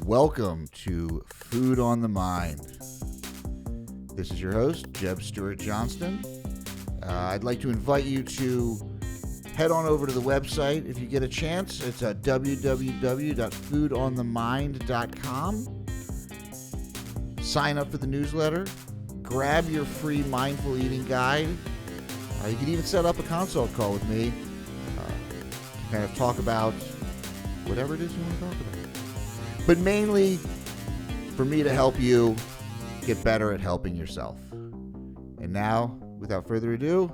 Welcome to Food on the Mind. This is your host, Jeb Stewart Johnston. I'd like to invite you to head on over to the website if you get a chance. It's at www.foodonthemind.com. Sign up for the newsletter. Grab your free mindful eating guide. You can even set up a consult call with me. Kind of talk about whatever it is you want to talk about. But mainly for me to help you get better at helping yourself. And now, without further ado,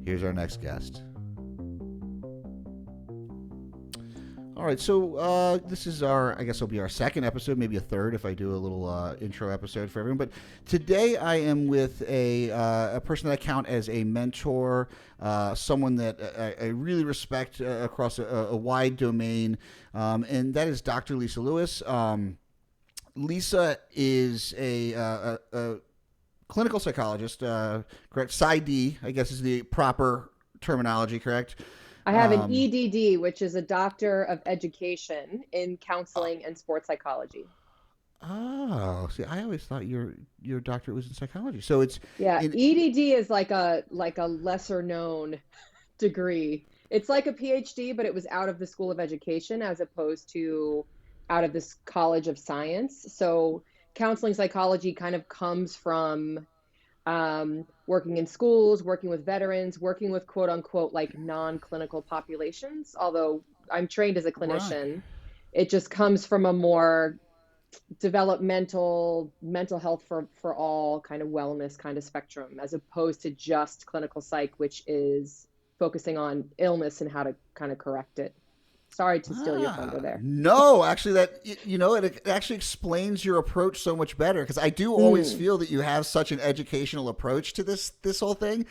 here's our next guest. All right, so this is I guess it'll be our second episode, maybe a third if I do a little intro episode for everyone. But today I am with a person that I count as a mentor, someone that I really respect across a wide domain, and that is Dr. Lisa Lewis. Lisa is a clinical psychologist, correct? PsyD, I guess is the proper terminology, correct? I have an EDD, which is a Doctor of Education in Counseling and Sports Psychology. Oh, see, I always thought your doctorate was in psychology. So it's EDD is like a lesser known degree. It's like a PhD, but it was out of the School of Education as opposed to out of this College of Science. So counseling psychology kind of comes from working in schools, working with veterans, working with quote unquote like non-clinical populations. Although I'm trained as a clinician, right. It just comes from a more developmental mental health for all kind of wellness kind of spectrum, as opposed to just clinical psych, which is focusing on illness and how to kind of correct it. Sorry to steal your thunder there. No, actually, it actually explains your approach so much better, because I do always feel that you have such an educational approach to this whole thing,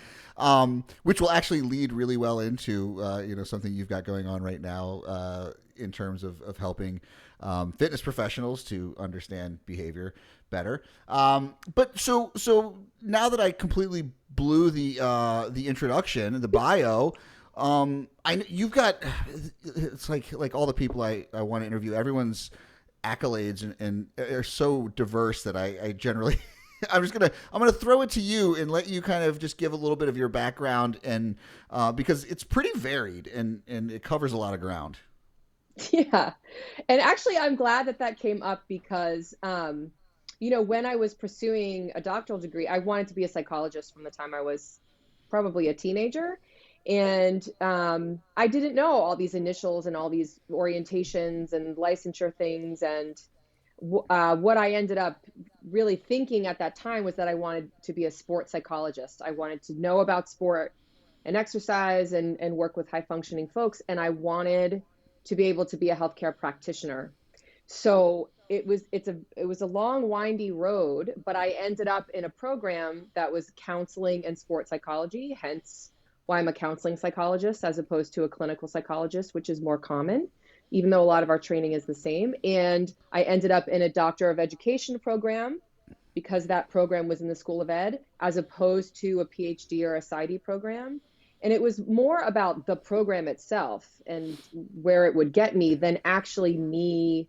which will actually lead really well into something you've got going on right now in terms of helping fitness professionals to understand behavior better. But so now that I completely blew the introduction and the bio. You've got, it's like all the people I want to interview, everyone's accolades and are so diverse that I generally, I'm going to throw it to you and let you kind of just give a little bit of your background, and because it's pretty varied and it covers a lot of ground. Yeah. And actually I'm glad that came up because, when I was pursuing a doctoral degree, I wanted to be a psychologist from the time I was probably a teenager. And I didn't know all these initials and all these orientations and licensure things. And what I ended up really thinking at that time was that I wanted to be a sports psychologist. I wanted to know about sport and exercise and work with high functioning folks. And I wanted to be able to be a healthcare practitioner. So it was a long, windy road, but I ended up in a program that was counseling and sports psychology, hence why I'm a counseling psychologist as opposed to a clinical psychologist, which is more common, even though a lot of our training is the same. And I ended up in a Doctor of Education program because that program was in the School of Ed, as opposed to a PhD or a PsyD program. And it was more about the program itself and where it would get me than actually me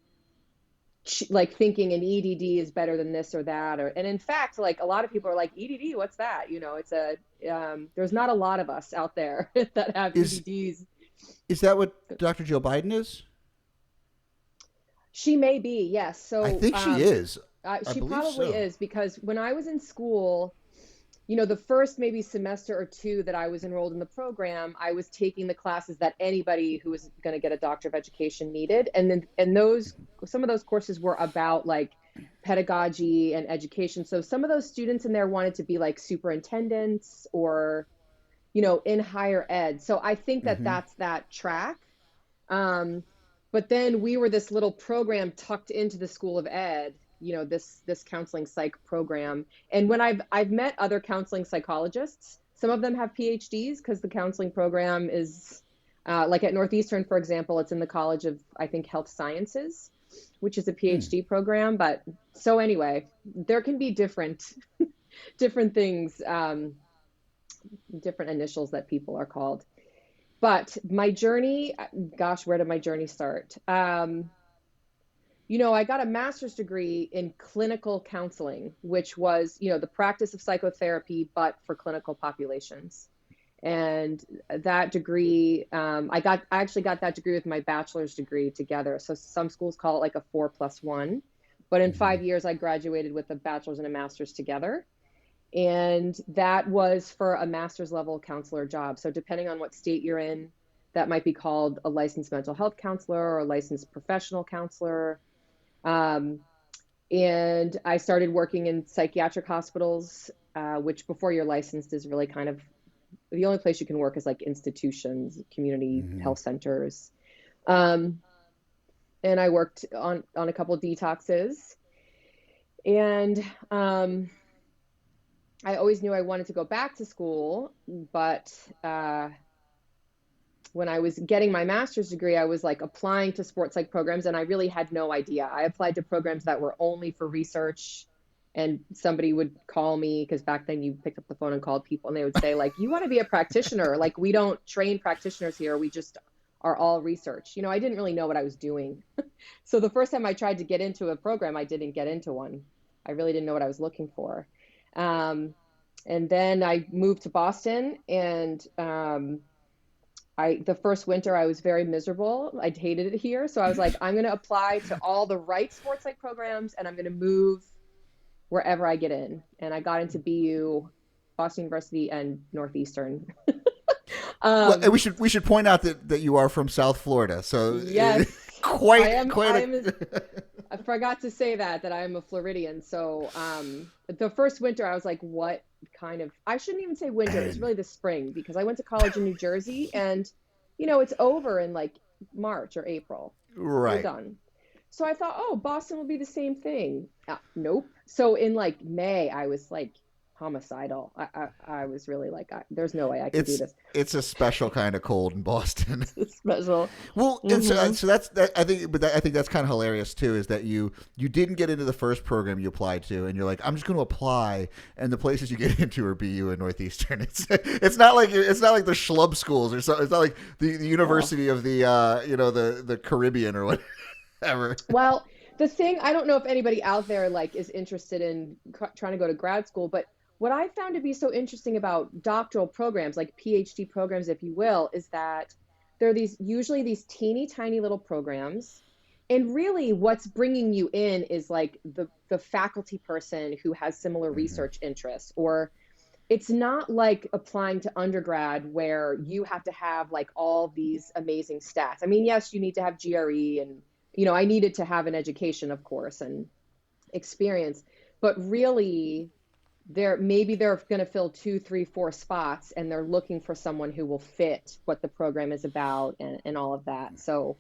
like thinking an EDD is better than this or that. And in fact, like a lot of people are like, EDD, what's that? There's not a lot of us out there that have EDDs. Is that what Dr. Jill Biden is? She may be, yes. So I think she is. She probably is, because when I was in school, the first maybe semester or two that I was enrolled in the program, I was taking the classes that anybody who was going to get a Doctor of Education needed. And some of those courses were about like pedagogy and education. So some of those students in there wanted to be like superintendents or, in higher ed. So I think that's that track. But then we were this little program tucked into the School of Ed, this counseling psych program. And when I've met other counseling psychologists, some of them have PhDs because the counseling program is like at Northeastern, for example, it's in the College of, I think, Health Sciences, which is a PhD program. But so anyway, there can be different things, different initials that people are called. But my journey, gosh, where did my journey start? I got a master's degree in clinical counseling, which was, the practice of psychotherapy, but for clinical populations. And that degree, I actually got that degree with my bachelor's degree together. So some schools call it like a 4+1, but in Hmm. 5 years, I graduated with a bachelor's and a master's together. And that was for a master's level counselor job. So depending on what state you're in, that might be called a licensed mental health counselor or a licensed professional counselor. Um, and I started working in psychiatric hospitals, which before you're licensed is really kind of the only place you can work is like institutions, community Hmm. health centers. Um, and I worked on a couple of detoxes. And I always knew I wanted to go back to school, but when I was getting my master's degree, I was like applying to sports psych programs, and I really had no idea. I applied to programs that were only for research, and somebody would call me, because back then you picked up the phone and called people, and they would say, like, you want to be a practitioner? Like, we don't train practitioners here. We just are all research. I didn't really know what I was doing. So the first time I tried to get into a program, I didn't get into one. I really didn't know what I was looking for. Um, and then I moved to Boston, and the first winter I was very miserable. I hated it here. So I was like, I'm going to apply to all the right sports psych programs, and I'm going to move wherever I get in. And I got into BU, Boston University, and Northeastern. Well, and um, we should point out that you are from South Florida, so yes, I quite am. quite I a. am. I forgot to say that I'm a Floridian. So the first winter I was like, what kind of, I shouldn't even say winter. It was Man, really the spring, because I went to college in New Jersey, and it's over in like March or April. You're right. done. So I thought, oh, Boston will be the same thing. Nope. So in like May, I was like homicidal. I was really like, there's no way I can do It's this. it's a special kind of cold in Boston. It's special. Well, and so, Hmm. so that's that. I think that's kind of hilarious too. Is that you didn't get into the first program you applied to, and you're like, I'm just going to apply, and the places you get into are BU and Northeastern. It's not like the schlub schools or so. It's not like the Oh. University of the the Caribbean or whatever. Well, the thing, I don't know if anybody out there like is interested in trying to go to grad school, but what I found to be so interesting about doctoral programs, like PhD programs, if you will, is that there are usually these teeny tiny little programs. And really what's bringing you in is like the faculty person who has similar Hmm. research interests, or it's not like applying to undergrad where you have to have like all these amazing stats. I mean, yes, you need to have GRE, and I needed to have an education, of course, and experience, but really they're going to fill two, three, four spots, and they're looking for someone who will fit what the program is about, and all of that. So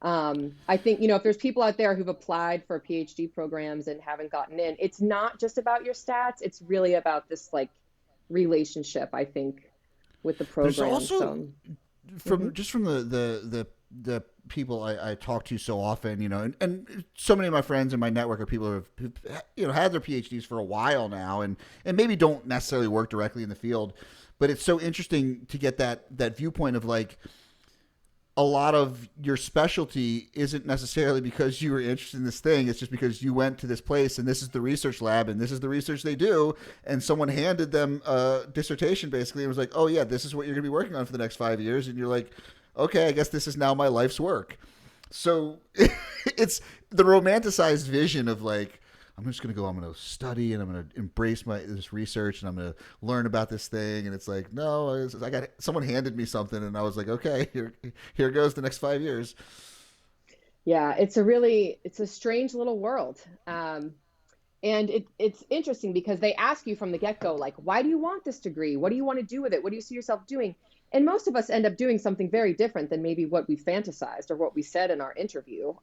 I think, if there's people out there who've applied for PhD programs and haven't gotten in, it's not just about your stats. It's really about this like relationship, I think, with the There's program. also So, mhm. from the people I talk to so often, and so many of my friends in my network are people who've had their PhDs for a while now, and maybe don't necessarily work directly in the field, but it's so interesting to get that viewpoint of like a lot of your specialty isn't necessarily because you were interested in this thing. It's just because you went to this place and this is the research lab and this is the research they do. And someone handed them a dissertation basically and was like, oh, yeah, this is what you're going to be working on for the next 5 years. And you're like, okay, I guess this is now my life's work. So it's the romanticized vision of like, I'm just gonna go. I'm gonna study, and I'm gonna embrace this research, and I'm gonna learn about this thing. And it's like, no, I got someone handed me something, and I was like, okay, here goes the next 5 years. Yeah, it's a strange little world. And it's interesting because they ask you from the get-go, like, why do you want this degree? What do you want to do with it? What do you see yourself doing? And most of us end up doing something very different than maybe what we fantasized or what we said in our interview.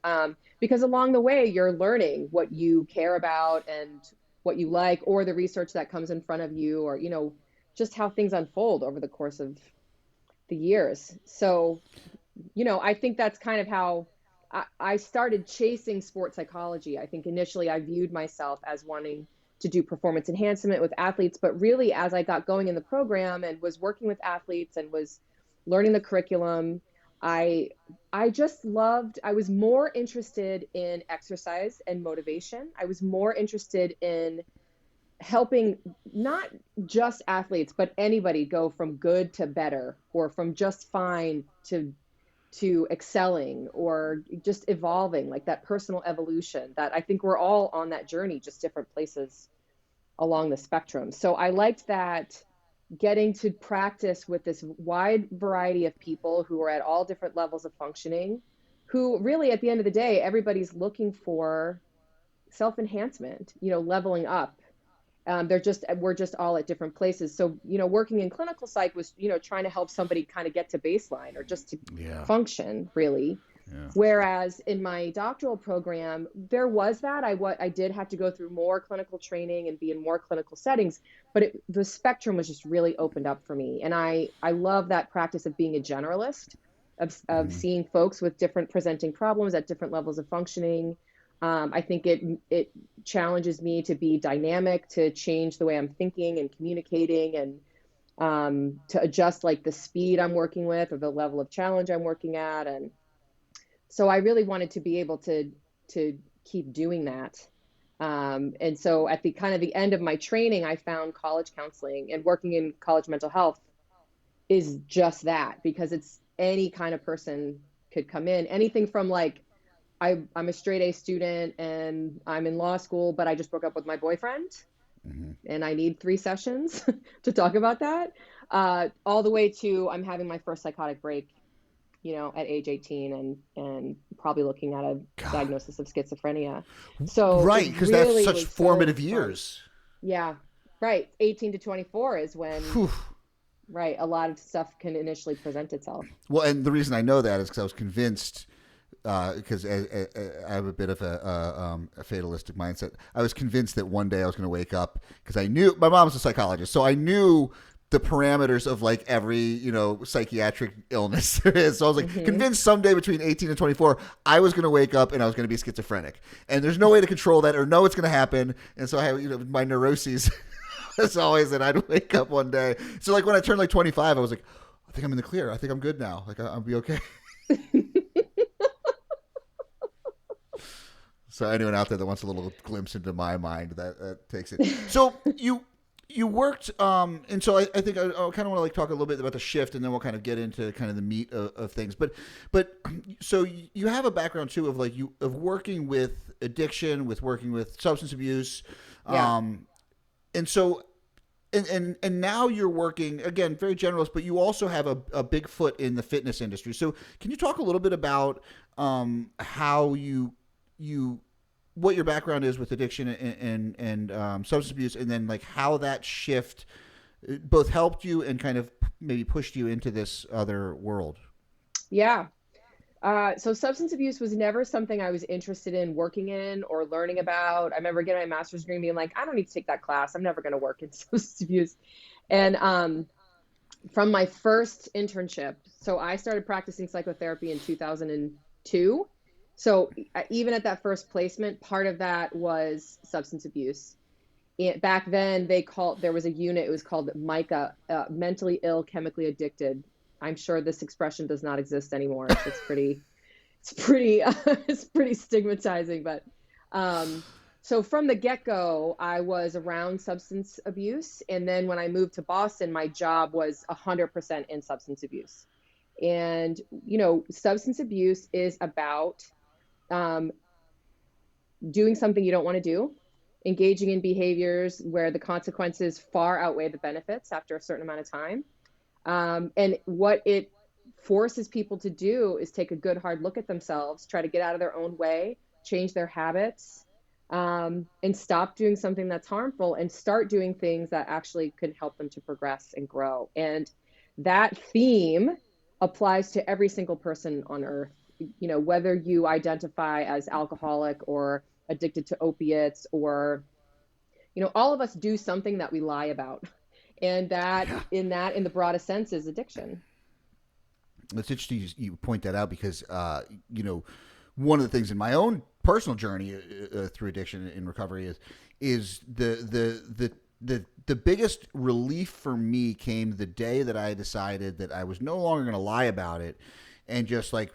Because along the way, you're learning what you care about and what you like, or the research that comes in front of you, or, just how things unfold over the course of the years. So, I think that's kind of how I started chasing sports psychology. I think initially I viewed myself as wanting to do performance enhancement with athletes, but really as I got going in the program and was working with athletes and was learning the curriculum, I I just loved, I was more interested in exercise and motivation. I was more interested in helping not just athletes, but anybody go from good to better, or from just fine to excelling, or just evolving, like that personal evolution that I think we're all on that journey, just different places along the spectrum. So I liked that, getting to practice with this wide variety of people who are at all different levels of functioning, who really at the end of the day, everybody's looking for self-enhancement, leveling up. We're just all at different places. So, working in clinical psych was, trying to help somebody kind of get to baseline, or just to Yeah. function really. Yeah. Whereas in my doctoral program, there was that. I did have to go through more clinical training and be in more clinical settings, but the spectrum was just really opened up for me. And I love that practice of being a generalist, of Mhm. seeing folks with different presenting problems at different levels of functioning. I think it challenges me to be dynamic, to change the way I'm thinking and communicating, and to adjust like the speed I'm working with, or the level of challenge I'm working at. And so I really wanted to be able to keep doing that. And so at the kind of the end of my training, I found college counseling, and working in college mental health is just that, because it's any kind of person could come in, anything from like, I'm a straight A student and I'm in law school, but I just broke up with my boyfriend Mhm. and I need 3 sessions to talk about that, all the way to I'm having my first psychotic break, at age 18, and probably looking at a God. diagnosis of schizophrenia. So it Right, because that's really such was so formative fun. years. Yeah, right. 18 to 24 is when, Whew. right, a lot of stuff can initially present itself. Well, and the reason I know that is because I was convinced, because I have a bit of a fatalistic mindset. I was convinced that one day I was going to wake up, because I knew my mom's a psychologist, so I knew the parameters of like every psychiatric illness there is. So I was like Hmm. convinced someday between 18 and 24 I was going to wake up and I was going to be schizophrenic, and there's no way to control that or know it's going to happen. And so I have my neuroses. It's always that I'd wake up one day. So like when I turned like 25, I was like, I think I'm in the clear. I think I'm good now. Like I'll be okay. So anyone out there that wants a little glimpse into my mind, that takes it. So you worked, and so I think I kind of want to like talk a little bit about the shift, and then we'll kind of get into kind of the meat of things. But so you have a background too of like of working with addiction, with working with substance abuse, Yeah. and so and now you're working again very generalist, but you also have a big foot in the fitness industry. So can you talk a little bit about how you what your background is with addiction and substance abuse, and then like how that shift both helped you and kind of maybe pushed you into this other world? Yeah. So substance abuse was never something I was interested in working in or learning about. I remember getting my master's degree and being like, I don't need to take that class. I'm never going to work in substance abuse. And from my first internship, so I started practicing psychotherapy in 2002. So even at that first placement, part of that was substance abuse. Back then, there was a unit, it was called MICA, mentally ill, chemically addicted. I'm sure this expression does not exist anymore. It's pretty it's pretty stigmatizing. But so from the get-go, I was around substance abuse, and then when I moved to Boston, my job was 100% in substance abuse. And substance abuse is about um, doing something you don't want to do, engaging in behaviors where the consequences far outweigh the benefits after a certain amount of time. And what it forces people to do is take a good hard look at themselves, try to get out of their own way, change their habits, and stop doing something that's harmful and start doing things that actually could help them to progress and grow. And that theme applies to every single person on earth, whether you identify as alcoholic or addicted to opiates, or all of us do something that we lie about. And that Yeah. in the broadest sense is addiction. It's interesting you point that out because one of the things in my own personal journey through addiction and recovery is the biggest relief for me came the day that I decided that I was no longer going to lie about it, and just like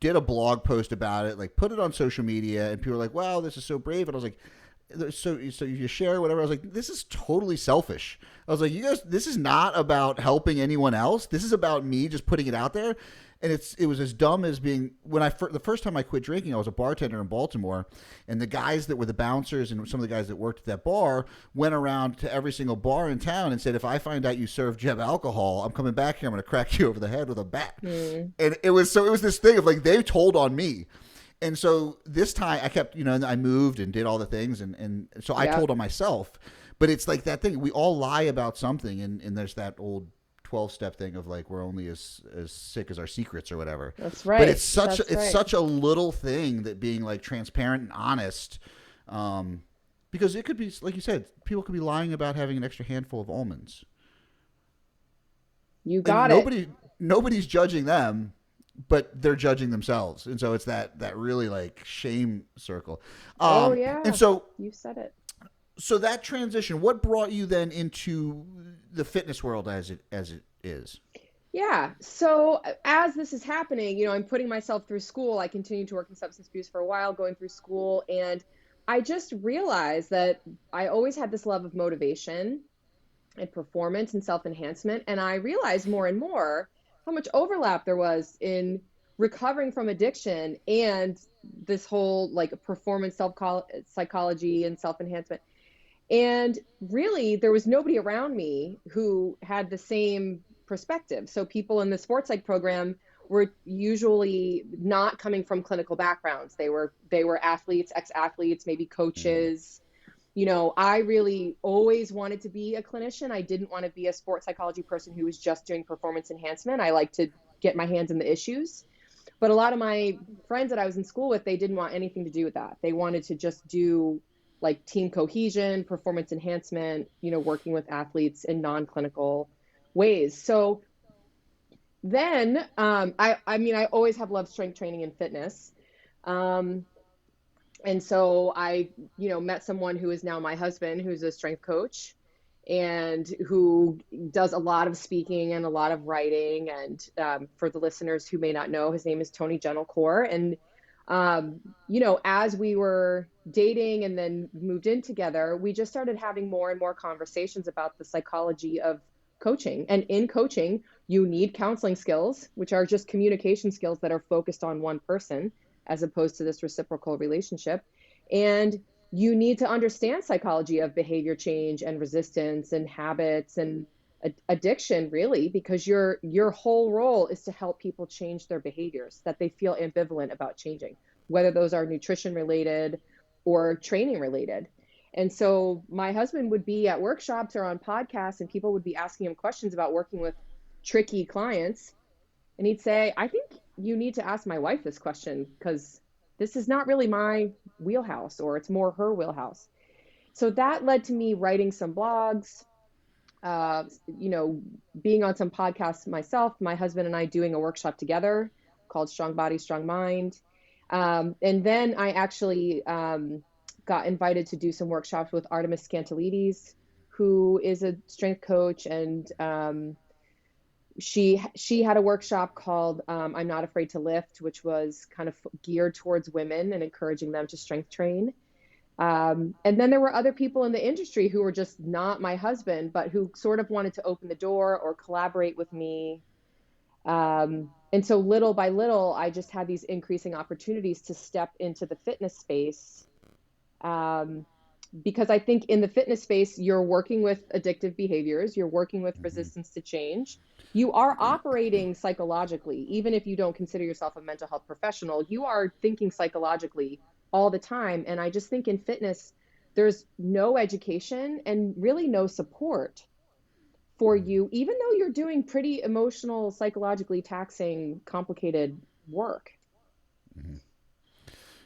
did a blog post about it, like put it on social media, and people were like, wow, this is so brave. And I was like, so you share whatever. I was like, this is totally selfish. I was like, you guys, this is not about helping anyone else. This is about me just putting it out there. And it was as dumb as being when the first time I quit drinking, I was a bartender in Baltimore, and the guys that were the bouncers and some of the guys that worked at that bar went around to every single bar in town and said, if I find out you serve Jeb alcohol, I'm coming back here. I'm going to crack you over the head with a bat. And it was this thing of like, they told on me. And so this time I kept, I moved and did all the things. And so I told on myself, but it's like that thing. We all lie about something. And there's that old 12-step thing of like, we're only as sick as our secrets or whatever. That's right. But it's such a little thing that being like transparent and honest, because it could be, like you said, people could be lying about having an extra handful of almonds. You got it. Nobody's judging them, but they're judging themselves. And so it's that really like shame circle. Yeah. And so you said it. So that transition, what brought you then into the fitness world as it is? Yeah. So as this is happening, I'm putting myself through school. I continued to work in substance abuse for a while, going through school. And I just realized that I always had this love of motivation and performance and self-enhancement. And I realized more and more how much overlap there was in recovering from addiction and this whole like performance psychology and self-enhancement. And really, there was nobody around me who had the same perspective. So people in the sports psych program were usually not coming from clinical backgrounds. They were athletes, ex-athletes, maybe coaches. I really always wanted to be a clinician. I didn't want to be a sports psychology person who was just doing performance enhancement. I like to get my hands in the issues. But a lot of my friends that I was in school with, they didn't want anything to do with that. They wanted to just do like team cohesion, performance enhancement, working with athletes in non-clinical ways. So then, I always have loved strength training and fitness. And so I, met someone who is now my husband, who's a strength coach and who does a lot of speaking and a lot of writing. And for the listeners who may not know, his name is Tony Gentilcore. And as we were dating and then moved in together, we just started having more and more conversations about the psychology of coaching. And in coaching, you need counseling skills, which are just communication skills that are focused on one person, as opposed to this reciprocal relationship. And you need to understand psychology of behavior change and resistance and habits and addiction, really, because your whole role is to help people change their behaviors that they feel ambivalent about changing, whether those are nutrition related or training related. And so my husband would be at workshops or on podcasts and people would be asking him questions about working with tricky clients. And he'd say, I think you need to ask my wife this question because this is not really my wheelhouse, or it's more her wheelhouse. So that led to me writing some blogs, being on some podcasts myself, my husband and I doing a workshop together called Strong Body, Strong Mind. And then I actually got invited to do some workshops with Artemis Scantilides, who is a strength coach. And she had a workshop called I'm Not Afraid to Lift, which was kind of geared towards women and encouraging them to strength train. And then there were other people in the industry who were just not my husband, but who sort of wanted to open the door or collaborate with me. And so little by little, I just had these increasing opportunities to step into the fitness space. Because I think in the fitness space, you're working with addictive behaviors, you're working with resistance to change. You are operating psychologically, even if you don't consider yourself a mental health professional, you are thinking psychologically all the time. And I just think in fitness, there's no education and really no support for you, even though you're doing pretty emotional, psychologically taxing, complicated work. Mm-hmm.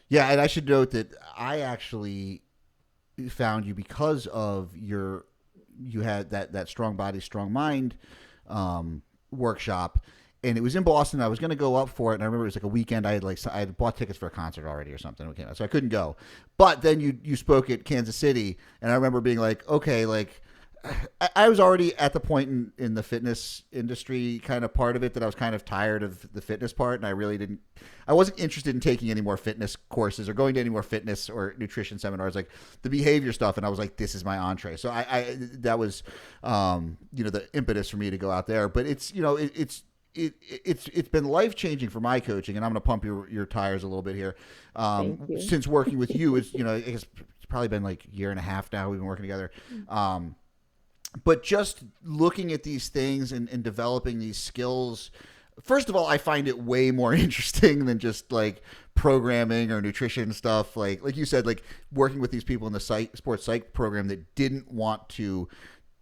Yeah. And I should note that I actually found you because of you had that Strong Body, Strong Mind workshop. And it was in Boston. I was going to go up for it, and I remember it was like a weekend. I had bought tickets for a concert already or something, so I couldn't go. But then you spoke at Kansas City, and I remember being like, okay, like I was already at the point in the fitness industry kind of part of it that I was kind of tired of the fitness part, and I wasn't interested in taking any more fitness courses or going to any more fitness or nutrition seminars, like the behavior stuff. And I was like, this is my entree. So that was, the impetus for me to go out there. But it's been life changing for my coaching, and I'm going to pump your tires a little bit here. Thank you. Since working with you, it's probably been like a year and a half now. We've been working together. But just looking at these things and developing these skills, first of all, I find it way more interesting than just like programming or nutrition stuff. Like you said, like working with these people in the sports psych program that didn't want to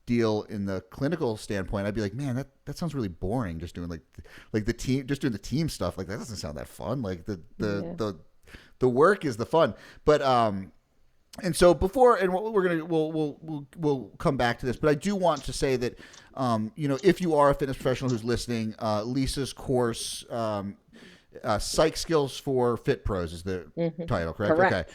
deal in the clinical standpoint. I'd be like, man, that sounds really boring. Just doing like the team, just doing the team stuff. Like that doesn't sound that fun. Like the work is the fun. But and so we'll come back to this, but I do want to say that, if you are a fitness professional who's listening, Lisa's course, Psych Skills for Fit Pros is the title, correct? Correct.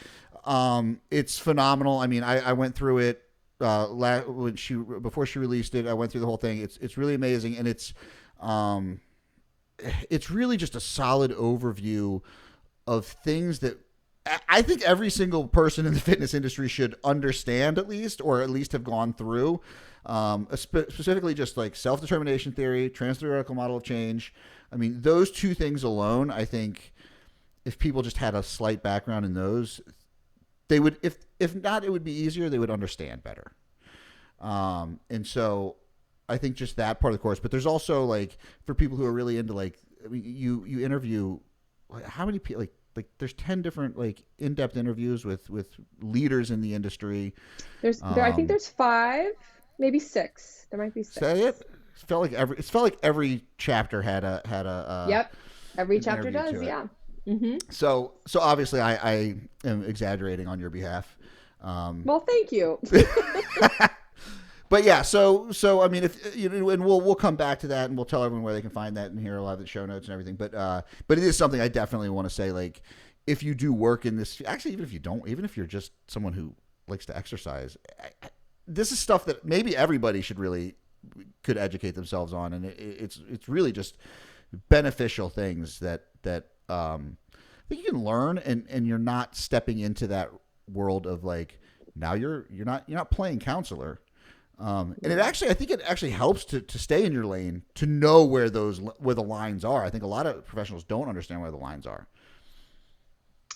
Okay. It's phenomenal. I mean, I went through it, before she released it. I went through the whole thing. It's really amazing. And it's really just a solid overview of things that I think every single person in the fitness industry should understand at least, or at least have gone through, specifically just like self-determination theory, trans-theoretical model of change. I mean, those two things alone, I think if people just had a slight background in those, they would, if not, it would be easier. They would understand better. And so I think just that part of the course, but there's also like, for people who are really into like, I mean, you interview how many people, like there's 10 different like in-depth interviews with leaders in the industry. I think there's 5, maybe 6. There might be 6. Say it. It felt like every chapter had a Yep. Every chapter does. Yeah. Mm-hmm. So obviously I am exaggerating on your behalf. Well, thank you. But yeah, so I mean, if and we'll come back to that, and we'll tell everyone where they can find that, and hear a lot of the show notes and everything. But it is something I definitely want to say. Like, if you do work in this, actually, even if you don't, even if you're just someone who likes to exercise, this is stuff that maybe everybody could educate themselves on, and it's really just beneficial things that I think you can learn, and you're not stepping into that world of like, now you're not playing counselor. And I think it actually helps to stay in your lane, to know where the lines are. I think a lot of professionals don't understand where the lines are.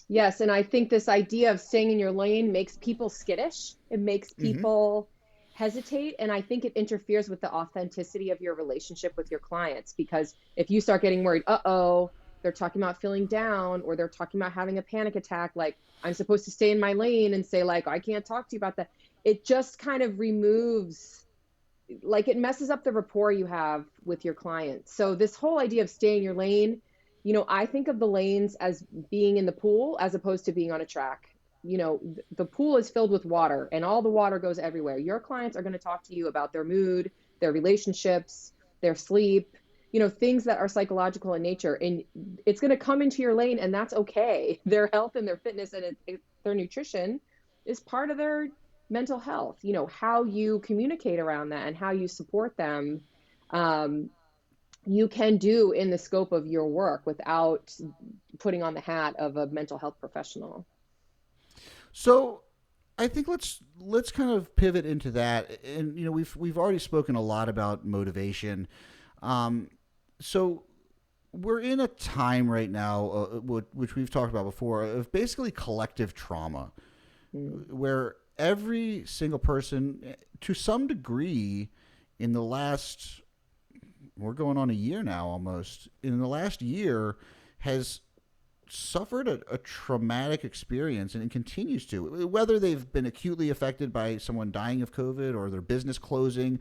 Yes, and I think this idea of staying in your lane makes people skittish. It makes people hesitate, and I think it interferes with the authenticity of your relationship with your clients, because if you start getting worried, they're talking about feeling down, or they're talking about having a panic attack, like I'm supposed to stay in my lane and say like, I can't talk to you about that. It just kind of removes, like, it messes up the rapport you have with your clients. So this whole idea of staying in your lane, I think of the lanes as being in the pool as opposed to being on a track. The pool is filled with water, and all the water goes everywhere. Your clients are going to talk to you about their mood, their relationships, their sleep, things that are psychological in nature, and it's going to come into your lane, and that's okay. Their health and their fitness and their nutrition is part of their mental health. How you communicate around that and how you support them, you can do in the scope of your work without putting on the hat of a mental health professional. So I think let's kind of pivot into that. And we've already spoken a lot about motivation. So we're in a time right now, which we've talked about before, of basically collective trauma, where every single person, to some degree, in the last, we're going on a year now almost, in the last year, has suffered a traumatic experience, and it continues to, whether they've been acutely affected by someone dying of COVID, or their business closing,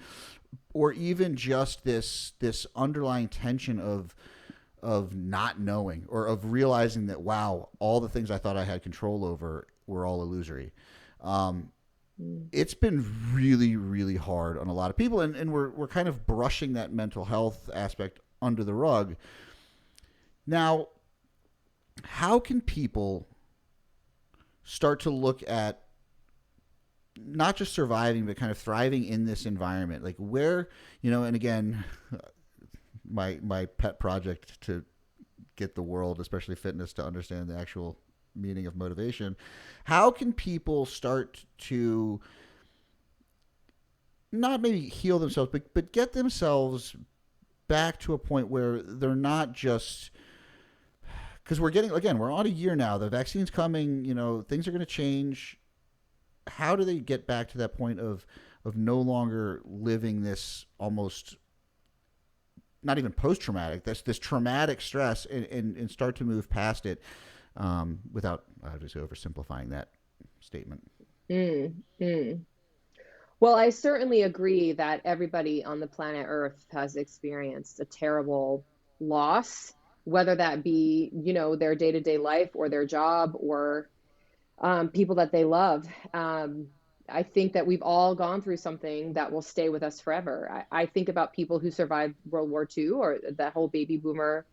or even just this underlying tension of not knowing, or of realizing that, wow, all the things I thought I had control over were all illusory. It's been really, really hard on a lot of people, and we're kind of brushing that mental health aspect under the rug. Now, how can people start to look at not just surviving, but kind of thriving in this environment? Like where, and again, my pet project to get the world, especially fitness, to understand the actual meaning of motivation. How can people start to not maybe heal themselves, but get themselves back to a point where they're not just, because we're on a year now, the vaccine's coming, things are going to change. How do they get back to that point of no longer living this almost not even post-traumatic, this traumatic stress, and start to move past it, without obviously oversimplifying that statement? Well, I certainly agree that everybody on the planet Earth has experienced a terrible loss, whether that be, their day-to-day life or their job or people that they love. I think that we've all gone through something that will stay with us forever. I think about people who survived World War II or that whole baby boomer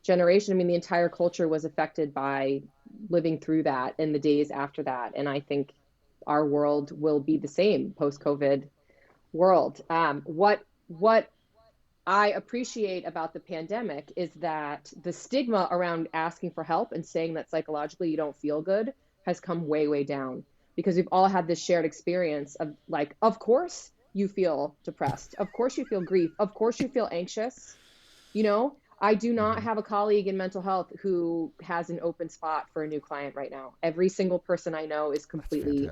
generation. I mean, the entire culture was affected by living through that in the days after that. And I think our world will be the same post-COVID world. What I appreciate about the pandemic is that the stigma around asking for help and saying that psychologically you don't feel good has come way, way down, because we've all had this shared experience of like, of course you feel depressed. Of course you feel grief. Of course you feel anxious. I do not have a colleague in mental health who has an open spot for a new client right now. Every single person I know is completely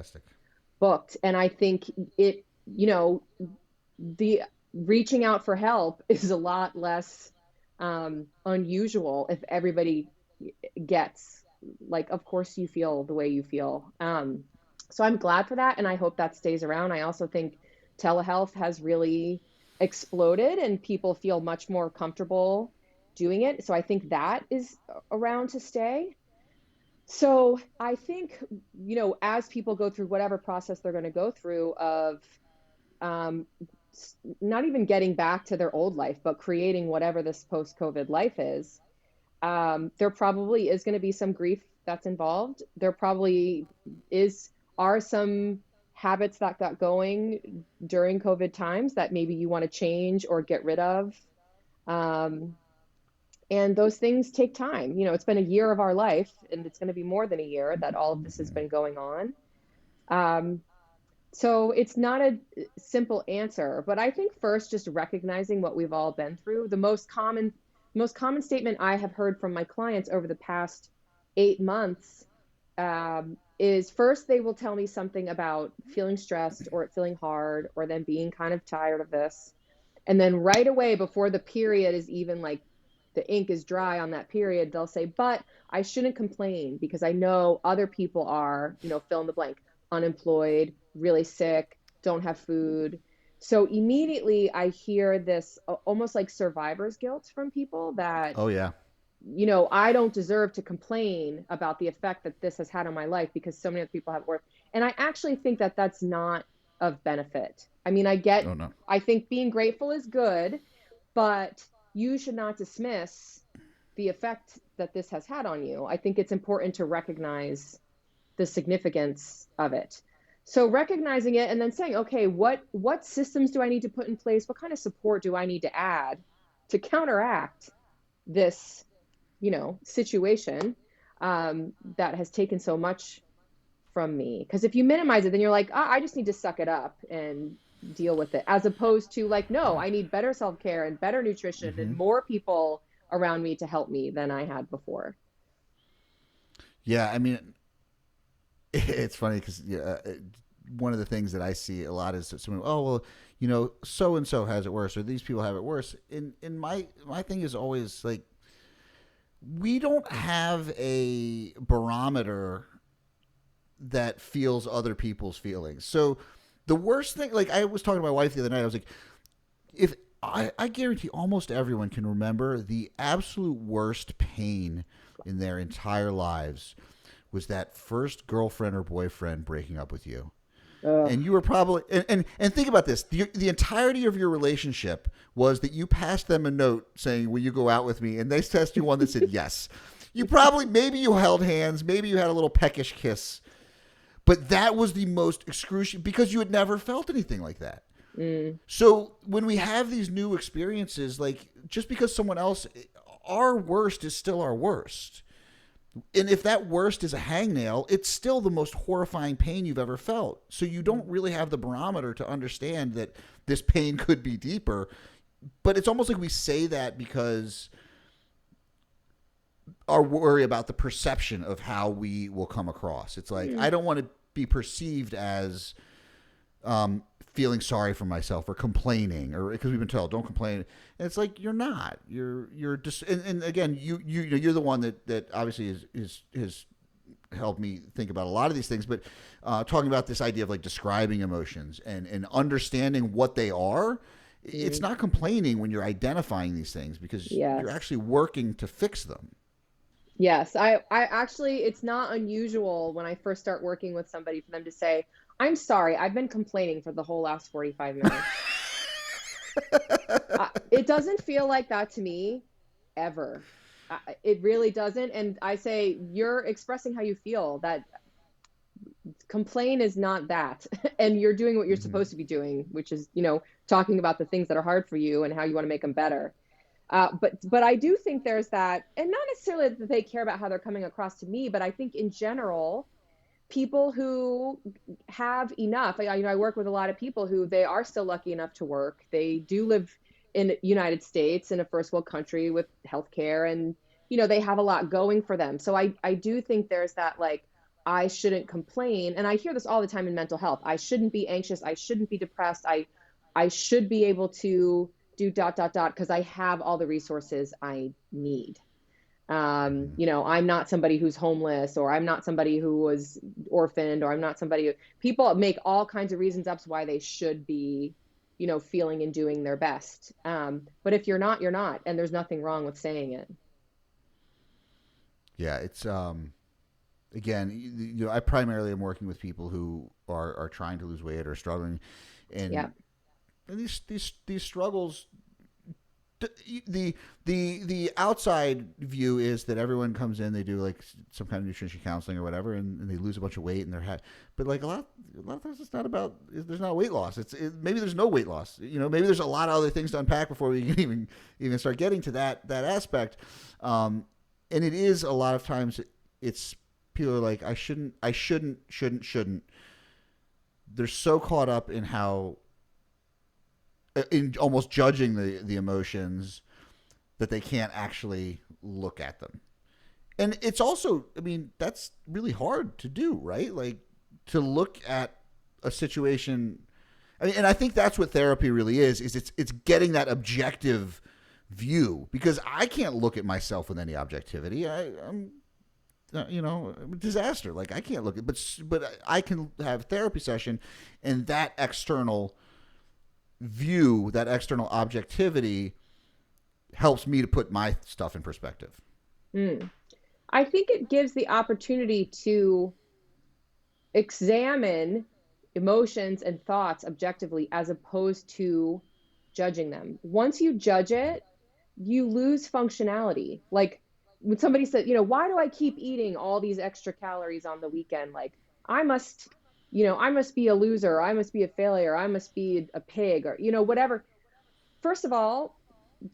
booked. And I think the reaching out for help is a lot less unusual if everybody gets like, of course you feel the way you feel. So I'm glad for that. And I hope that stays around. I also think telehealth has really exploded and people feel much more comfortable doing it. So I think that is around to stay. So I think, as people go through whatever process they're going to go through of not even getting back to their old life, but creating whatever this post-COVID life is, there probably is going to be some grief that's involved. There probably are some habits that got going during COVID times that maybe you want to change or get rid of. And those things take time. It's been a year of our life, and it's going to be more than a year that all of this has been going on. So it's not a simple answer, but I think first just recognizing what we've all been through. The most common statement I have heard from my clients over the past 8 months is first they will tell me something about feeling stressed or it feeling hard or them being kind of tired of this. And then right away, before the period is even like the ink is dry on that period, they'll say, but I shouldn't complain because I know other people are, fill in the blank, unemployed, really sick, don't have food. So immediately I hear this almost like survivor's guilt from people that, oh yeah, I don't deserve to complain about the effect that this has had on my life because so many other people have worth. And I actually think that that's not of benefit. I mean, I think being grateful is good, but you should not dismiss the effect that this has had on you. I think it's important to recognize the significance of it. So recognizing it and then saying, okay, what systems do I need to put in place? What kind of support do I need to add to counteract this, situation that has taken so much from me? Because if you minimize it, then you're like, I just need to suck it up and deal with it, as opposed to like, no, I need better self-care and better nutrition and more people around me to help me than I had before. Yeah, I mean, it's funny because one of the things that I see a lot is that someone, oh well, so and so has it worse, or these people have it worse. And my thing is always like, we don't have a barometer that feels other people's feelings. So the worst thing, like I was talking to my wife the other night, I was like, if I guarantee almost everyone can remember the absolute worst pain in their entire lives was that first girlfriend or boyfriend breaking up with you. And you were probably, and think about this, the entirety of your relationship was that you passed them a note saying, will you go out with me? And they sent you one that said yes. Maybe you held hands, maybe you had a little peckish kiss, But that was the most excruciating because you had never felt anything like that. Mm. So when we have these new experiences, like just because someone else, our worst is still our worst. And if that worst is a hangnail, it's still the most horrifying pain you've ever felt. So you don't really have the barometer to understand that this pain could be deeper. But it's almost like we say that because our worry about the perception of how we will come across. It's like, I don't want to be perceived as feeling sorry for myself or complaining, or because we've been told don't complain. And it's like, you're not. You're just and again, you're the one that obviously is helped me think about a lot of these things. But talking about this idea of like describing emotions and understanding what they are. It's not complaining when you're identifying these things because you're actually working to fix them. Yes, I actually, it's not unusual when I first start working with somebody for them to say, I'm sorry, I've been complaining for the whole last 45 minutes. It doesn't feel like that to me ever. It really doesn't. And I say, you're expressing how you feel. That complain is not that. And you're doing what you're supposed to be doing, which is, talking about the things that are hard for you and how you want to make them better. But I do think there's that, and not necessarily that they care about how they're coming across to me, but I think in general, people who have enough, I work with a lot of people who they are still lucky enough to work. They do live in the United States, in a first world country with healthcare, and, they have a lot going for them. So I do think there's that, like, I shouldn't complain. And I hear this all the time in mental health. I shouldn't be anxious. I shouldn't be depressed. I should be able to do ... because I have all the resources I need. I'm not somebody who's homeless, or I'm not somebody who was orphaned, or I'm not somebody who, people make all kinds of reasons up why they should be, feeling and doing their best. But if you're not, you're not. And there's nothing wrong with saying it. Yeah, it's again, I primarily am working with people who are trying to lose weight or struggling, and these struggles. The outside view is that everyone comes in, they do like some kind of nutrition counseling or whatever, and they lose a bunch of weight and but like a lot of times it's not about, there's not weight loss. Maybe there's no weight loss. Maybe there's a lot of other things to unpack before we can even start getting to that aspect. And it is a lot of times it's people are like, I shouldn't. They're so caught up in almost judging the emotions that they can't actually look at them. And it's also, that's really hard to do, right? Like to look at a situation. And I think that's what therapy really is it's getting that objective view, because I can't look at myself with any objectivity. I'm a disaster. Like I can't look at, but I can have a therapy session, and that external view, that external objectivity helps me to put my stuff in perspective. I think it gives the opportunity to examine emotions and thoughts objectively as opposed to judging them. Once you judge it, you lose functionality. Like when somebody said, why do I keep eating all these extra calories on the weekend? Like I must be a loser. I must be a failure. I must be a pig, or, whatever. First of all,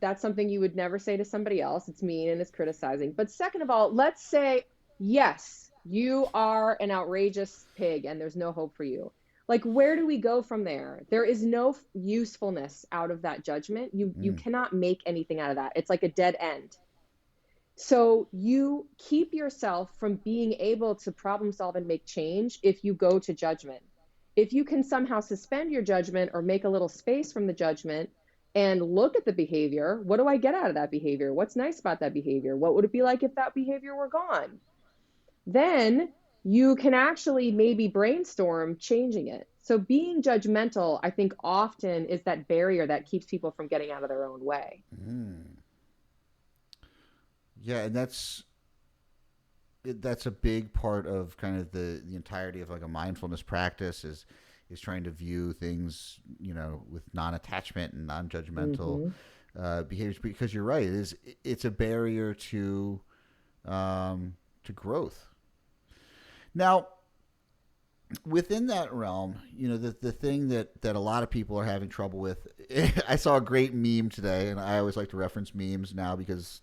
that's something you would never say to somebody else. It's mean and it's criticizing. But second of all, let's say, yes, you are an outrageous pig and there's no hope for you. Like, where do we go from there? There is no usefulness out of that judgment. You cannot make anything out of that. It's like a dead end. So you keep yourself from being able to problem solve and make change if you go to judgment. If you can somehow suspend your judgment or make a little space from the judgment and look at the behavior, what do I get out of that behavior? What's nice about that behavior? What would it be like if that behavior were gone? Then you can actually maybe brainstorm changing it. So being judgmental, I think, often is that barrier that keeps people from getting out of their own way. Yeah, and that's a big part of kind of the entirety of like a mindfulness practice is trying to view things, with non-attachment and non-judgmental behaviors. Because you're right, it's a barrier to growth. Now, within that realm, the thing that a lot of people are having trouble with. I saw a great meme today, and I always like to reference memes now because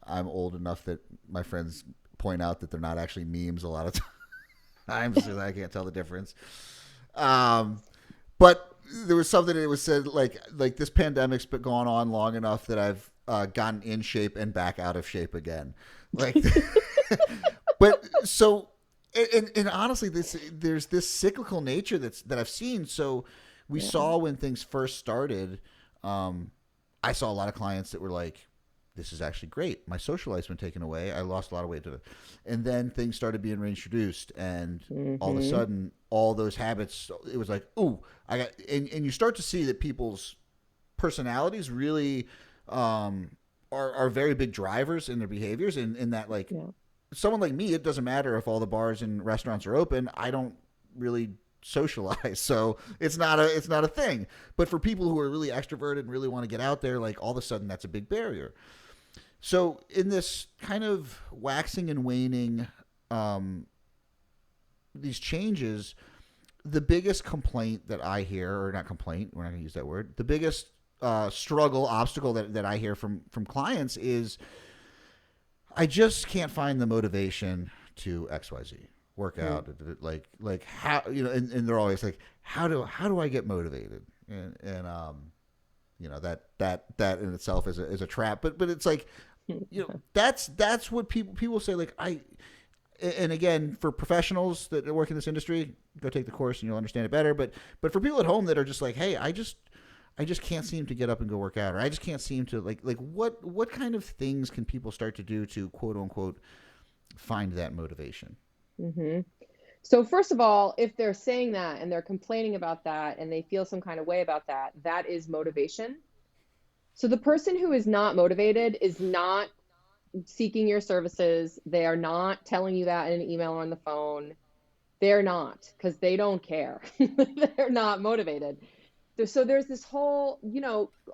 I'm old enough that my friends point out that they're not actually memes a lot of times, so I can't tell the difference. But there was something that was said like this pandemic's been going on long enough that I've gotten in shape and back out of shape again. Like, but so and honestly, there's this cyclical nature that I've seen. So we saw when things first started. I saw a lot of clients that were like, this is actually great. My social life's been taken away. I lost a lot of weight to it. And then things started being reintroduced, and all of a sudden, all those habits, it was like, ooh, and you start to see that people's personalities really are very big drivers in their behaviors, in that, like, someone like me, it doesn't matter if all the bars and restaurants are open. I don't really socialize, so it's not a thing. But for people who are really extroverted and really want to get out there, like, all of a sudden that's a big barrier. So in this kind of waxing and waning, these changes, the biggest complaint that I hear, or not complaint, we're not going to use that word, the biggest obstacle that I hear from clients is, I just can't find the motivation to XYZ work out. Like how, and they're always like, how do I get motivated? And that in itself is a trap. But it's like, that's what people say. Like, and again, for professionals that work in this industry, go take the course and you'll understand it better. But for people at home that are just like, hey, I just can't seem to get up and go work out, or I just can't seem to like what kind of things can people start to do to, quote unquote, find that motivation? Mm-hmm. So first of all, if they're saying that and they're complaining about that and they feel some kind of way about that, that is motivation. So the person who is not motivated is not seeking your services. They are not telling you that in an email or on the phone. They're not, because they don't care. They're not motivated. So there's this whole,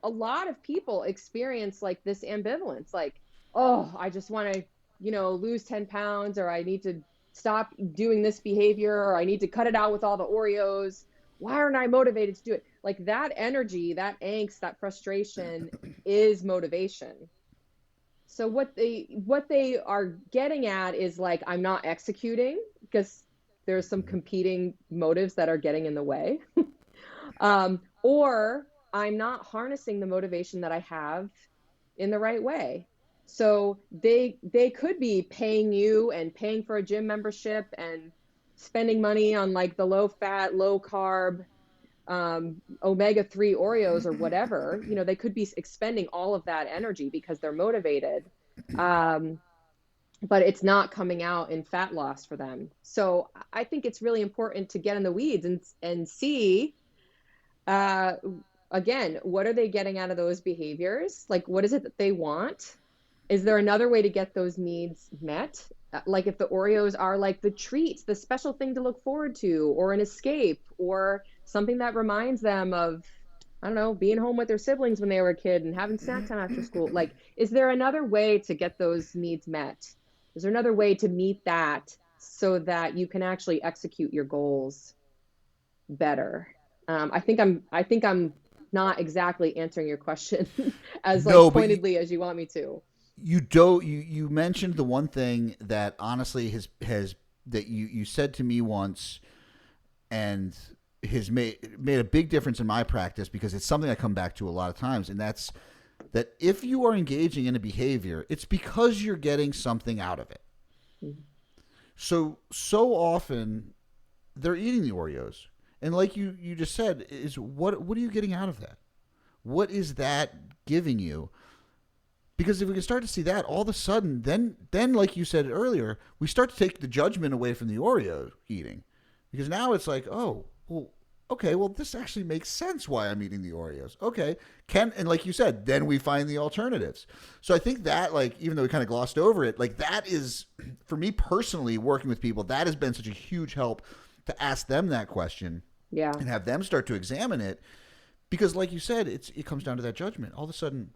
a lot of people experience like this ambivalence, like, oh, I just want to, lose 10 pounds, or I need to stop doing this behavior, or I need to cut it out with all the Oreos. Why aren't I motivated to do it? Like, that energy, that angst, that frustration is motivation. So what they are getting at is like, I'm not executing because there's some competing motives that are getting in the way. Or I'm not harnessing the motivation that I have in the right way. So they could be paying you and paying for a gym membership and spending money on like the low fat, low carb, omega-3 Oreos or whatever. They could be expending all of that energy because they're motivated. But it's not coming out in fat loss for them. So I think it's really important to get in the weeds and see, again, what are they getting out of those behaviors? Like, what is it that they want? Is there another way to get those needs met? Like, if the Oreos are like the treat, the special thing to look forward to, or an escape, or something that reminds them of, I don't know, being home with their siblings when they were a kid and having snack time after school. Like, is there another way to get those needs met? Is there another way to meet that so that you can actually execute your goals better? I think I'm not exactly answering your question as pointedly as you want me to. You mentioned the one thing that honestly has that you said to me once, and has made a big difference in my practice, because it's something I come back to a lot of times, and that's that if you are engaging in a behavior, it's because you're getting something out of it. Mm-hmm. So often they're eating the Oreos, and like you just said, is what are you getting out of that? What is that giving you? Because if we can start to see that, all of a sudden, then like you said earlier, we start to take the judgment away from the Oreo eating. Because now it's like, oh, well, okay, well, this actually makes sense why I'm eating the Oreos. Okay. And like you said, then we find the alternatives. So I think that, like, even though we kind of glossed over it, like, that is, for me personally, working with people, that has been such a huge help to ask them that question. Yeah. And have them start to examine it. Because like you said, it comes down to that judgment. All of a sudden,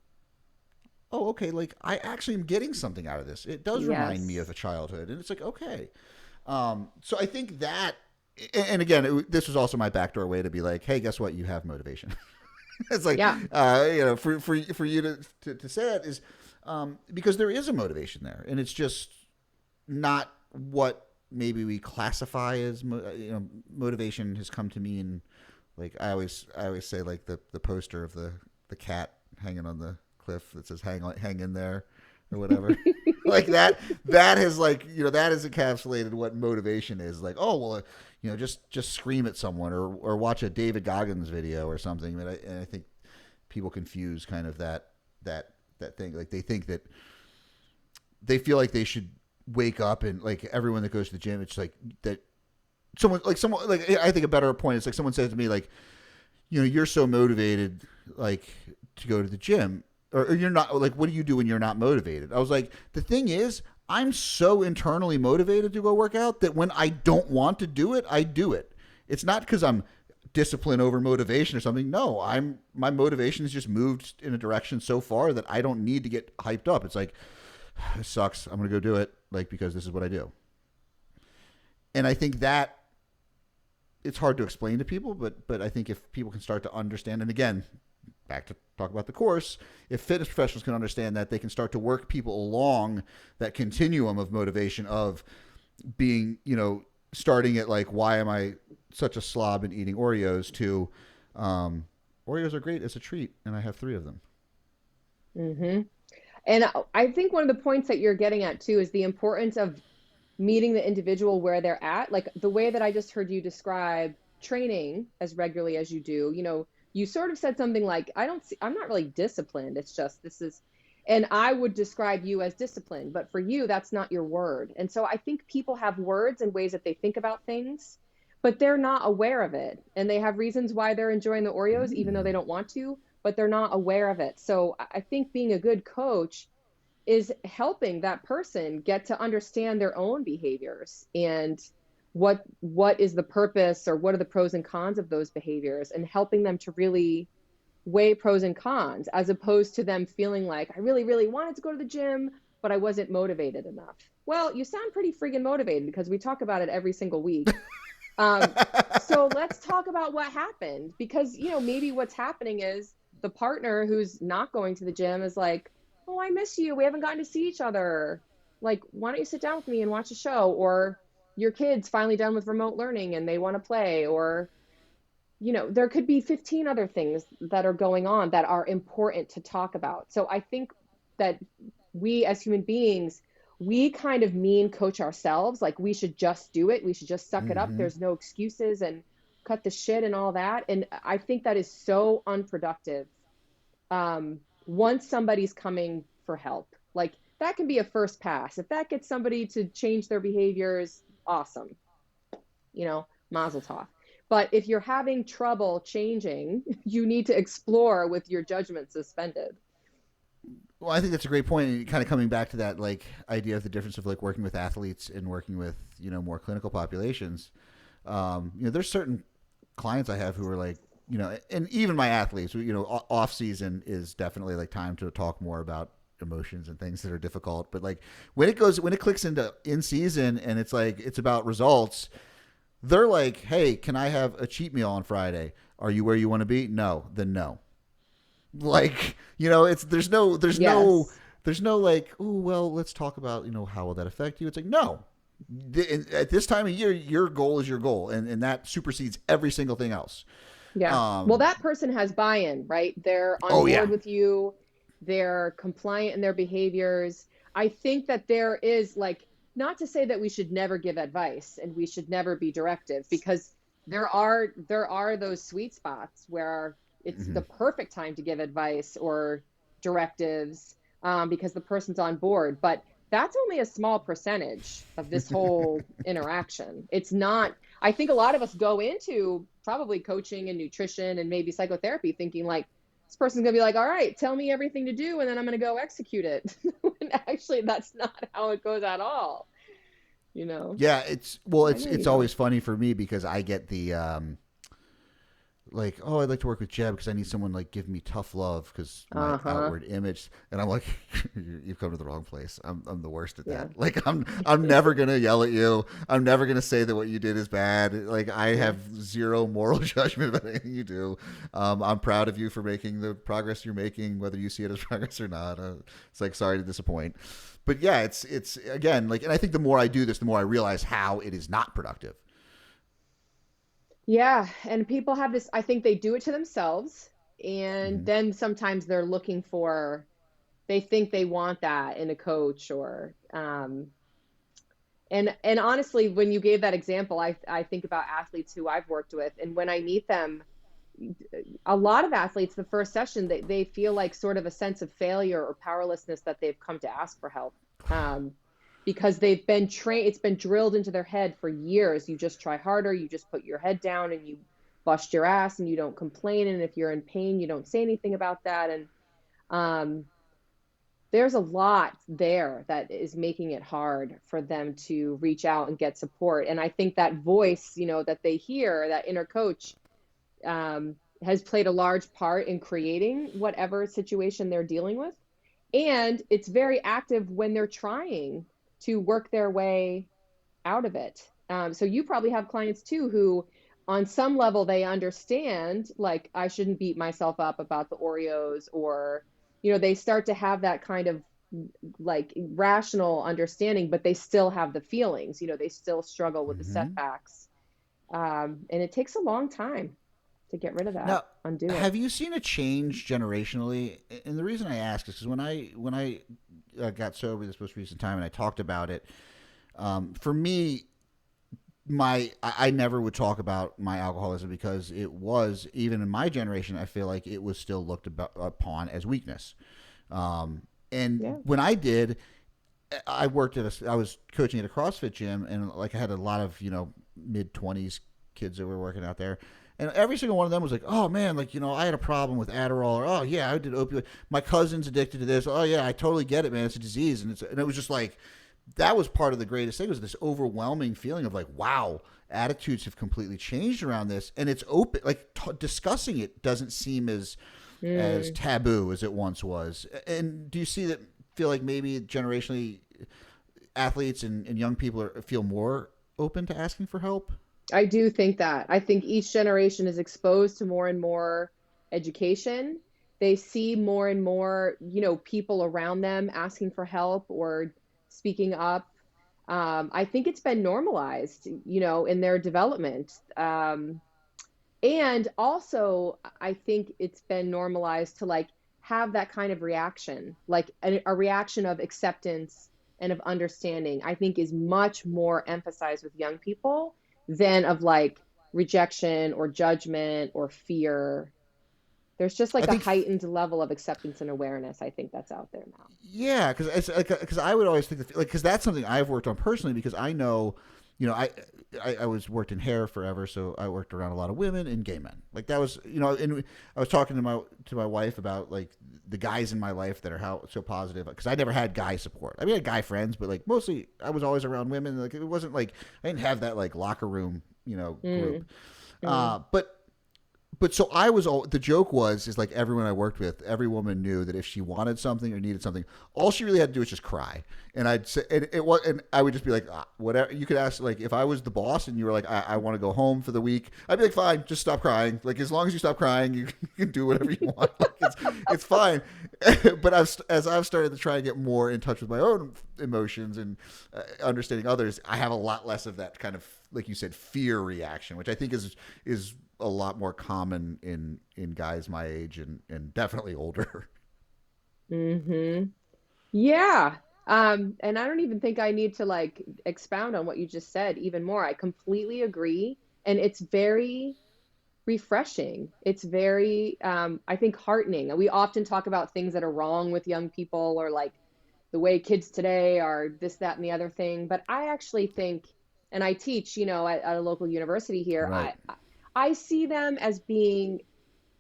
oh, okay, like, I actually am getting something out of this. It does remind me of a childhood. And it's like, okay. So I think that And again, this was also my backdoor way to be like, hey, guess what? You have motivation. It's like, Yeah. for you to say it is because there is a motivation there, and it's just not what maybe we classify as motivation has come to mean. Like I always say, like the poster of the cat hanging on the cliff that says hang in there or whatever. Like that has like that has encapsulated what motivation is. Like, oh well, just scream at someone or watch a David Goggins video or something. And I think people confuse kind of that thing. Like they think that they feel like they should wake up and like everyone that goes to the gym, it's like that someone like I think a better point is like someone says to me like, you're so motivated like to go to the gym or you're not, like, what do you do when you're not motivated? I was like, the thing is, I'm so internally motivated to go work out that when I don't want to do it, I do it. It's not because I'm discipline over motivation or something. No, my motivation has just moved in a direction so far that I don't need to get hyped up. It's like, it sucks. I'm going to go do it, like, because this is what I do. And I think that it's hard to explain to people, but I think if people can start to understand, and again, back to talk about the course, if fitness professionals can understand that, they can start to work people along that continuum of motivation of being, starting at like, why am I such a slob in eating Oreos to Oreos are great as a treat, and I have 3 of them. Mm-hmm. And I think one of the points that you're getting at too is the importance of meeting the individual where they're at. Like the way that I just heard you describe training as regularly as you do, you sort of said something like, I'm not really disciplined. It's just, and I would describe you as disciplined, but for you, that's not your word. And so I think people have words and ways that they think about things, but they're not aware of it. And they have reasons why they're enjoying the Oreos, even though they don't want to, but they're not aware of it. So I think being a good coach is helping that person get to understand their own behaviors and what is the purpose or what are the pros and cons of those behaviors, and helping them to really weigh pros and cons, as opposed to them feeling like, I really, really wanted to go to the gym, but I wasn't motivated enough. Well, you sound pretty freaking motivated because we talk about it every single week. So let's talk about what happened, because, maybe what's happening is the partner who's not going to the gym is like, oh, I miss you. We haven't gotten to see each other. Like, why don't you sit down with me and watch a show? Or your kid's finally done with remote learning and they want to play, or, there could be 15 other things that are going on that are important to talk about. So I think that we as human beings, we kind of coach ourselves. Like, we should just do it. We should just suck it up. There's no excuses and cut the shit and all that. And I think that is so unproductive. Once somebody's coming for help, like, that can be a first pass. If that gets somebody to change their behaviors, awesome. Mazel tov. But if you're having trouble changing, you need to explore with your judgment suspended. Well, I think that's a great point. And kind of coming back to that, like, idea of the difference of like working with athletes and working with, more clinical populations. There's certain clients I have who are like, and even my athletes, off season is definitely like time to talk more about emotions and things that are difficult. But like when it clicks into in season and it's like, it's about results, they're like, hey, can I have a cheat meal on Friday? Are you where you want to be? No, then no. Like, there's no like, oh, well, let's talk about, how will that affect you? It's like, no, at this time of year, your goal is your goal. And that supersedes every single thing else. Yeah. Well, that person has buy-in, right? They're on board with you. They're compliant in their behaviors. I think that there is, like, not to say that we should never give advice and we should never be directive, because there are those sweet spots where it's the perfect time to give advice or directives, because the person's on board. But that's only a small percentage of this whole interaction. It's not, I think a lot of us go into probably coaching and nutrition and maybe psychotherapy thinking like, this person's going to be like, all right, tell me everything to do, and then I'm going to go execute it. And actually, that's not how it goes at all. Yeah, it's always funny for me because I get the, like, oh, I'd like to work with Jeb because I need someone like give me tough love because my Uh-huh. outward image. And I'm like, you've come to the wrong place. I'm the worst at Yeah. that. Like I'm never gonna yell at you. I'm never gonna say that what you did is bad. Like I Yeah. have zero moral judgment about anything you do. I'm proud of you for making the progress you're making, whether you see it as progress or not. It's like sorry to disappoint. But yeah, it's again like, and I think the more I do this, the more I realize how it is not productive. Yeah, and people have this, I think they do it to themselves, and Mm-hmm. then sometimes they're looking for, they think they want that in a coach or and honestly, when you gave that example, I think about athletes who I've worked with, and when I meet them, a lot of athletes, the first session, they feel like sort of a sense of failure or powerlessness that they've come to ask for help. Um, because they've been trained, it's been drilled into their head for years. You just try harder, you just put your head down and you bust your ass and you don't complain. And if you're in pain, you don't say anything about that. And um, there's a lot there that is making it hard for them to reach out and get support. And I think that voice, that they hear, that inner coach, has played a large part in creating whatever situation they're dealing with. And it's very active when they're trying to work their way out of it. So you probably have clients too who, on some level, they understand, like, I shouldn't beat myself up about the Oreos, or, they start to have that kind of like rational understanding, but they still have the feelings, they still struggle with the Mm-hmm. setbacks. And it takes a long time to get rid of that, Now, undo it. have you seen a change generationally? And the reason I ask is because when I got sober this most recent time and I talked about it, for me, I never would talk about my alcoholism because it was, even in my generation, I feel like it was still looked upon as weakness. Um, and Yeah. when I did, I was coaching at a CrossFit gym, and like I had a lot of mid 20s kids that were working out there, and every single one of them was like, "Oh man, like I had a problem with Adderall," or "Oh yeah, I did opioid. My cousin's addicted to this. Oh yeah, I totally get it, man. It's a disease," and it was just like that was part of the greatest thing was this overwhelming feeling of like, wow, attitudes have completely changed around this, and it's open. Like discussing it doesn't seem as Mm. taboo as it once was. And do you see that? Feel like maybe generationally athletes and young people feel more open to asking for help. I do think that. I think each generation is exposed to more and more education. They see more and more, people around them asking for help or speaking up. I think it's been normalized, in their development. And also, I think it's been normalized to like have that kind of reaction, like a reaction of acceptance and of understanding, I think is much more emphasized with young people than of like rejection or judgment or fear. There's just I like a think, heightened level of acceptance and awareness, I think, that's out there now. yeah, because it's like because I would always think that, like because that's something I've worked on personally because I know, you know, I was worked in hair forever, so I worked around a lot of women and gay men. Like that was and I was talking to my wife about like the guys in my life that are how so positive because I never had guy support. I mean, I had guy friends, but like mostly I was always around women. Like it wasn't like I didn't have that like locker room group. Mm, mm, But so I was all the joke was is like everyone I worked with, every woman knew that if she wanted something or needed something, all she really had to do was just cry. And I'd say, and it was, and I would just be like, whatever. You could ask, like, if I was the boss and you were like, I want to go home for the week, I'd be like, fine, just stop crying. Like, as long as you stop crying, you can do whatever you want. Like, it's fine. But as I've started to try and get more in touch with my own emotions and understanding others, I have a lot less of that kind of, like you said, fear reaction, which I think is a lot more common in guys my age and definitely older. mm-hmm. Yeah. And I don't even think I need to like expound on what you just said even more. I completely agree. And it's very refreshing. It's very, I think, heartening. We often talk about things that are wrong with young people or like the way kids today are this, that, and the other thing. But I actually think, and I teach, at a local university here, Right. I see them as being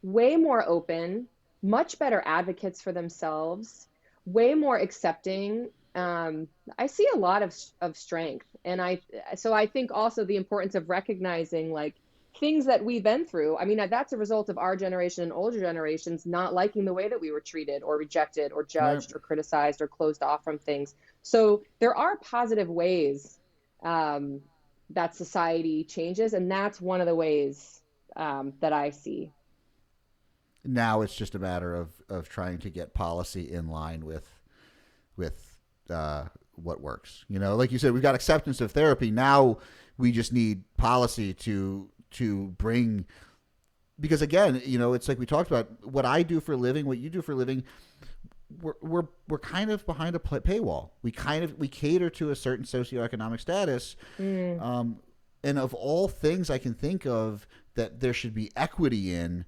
way more open, much better advocates for themselves, way more accepting. I see a lot of strength, and so I think also the importance of recognizing like things that we've been through. I mean, that's a result of our generation and older generations not liking the way that we were treated or rejected or Right. judged or criticized or closed off from things. So there are positive ways um, that society changes, and that's one of the ways that I see. Now it's just a matter of trying to get policy in line with what works. You know, like you said, we've got acceptance of therapy. Now we just need policy to bring, because again, you know, it's like we talked about, what I do for a living, what you do for a living. We're kind of behind a paywall. We cater to a certain socioeconomic status, Mm, and of all things I can think of that there should be equity in.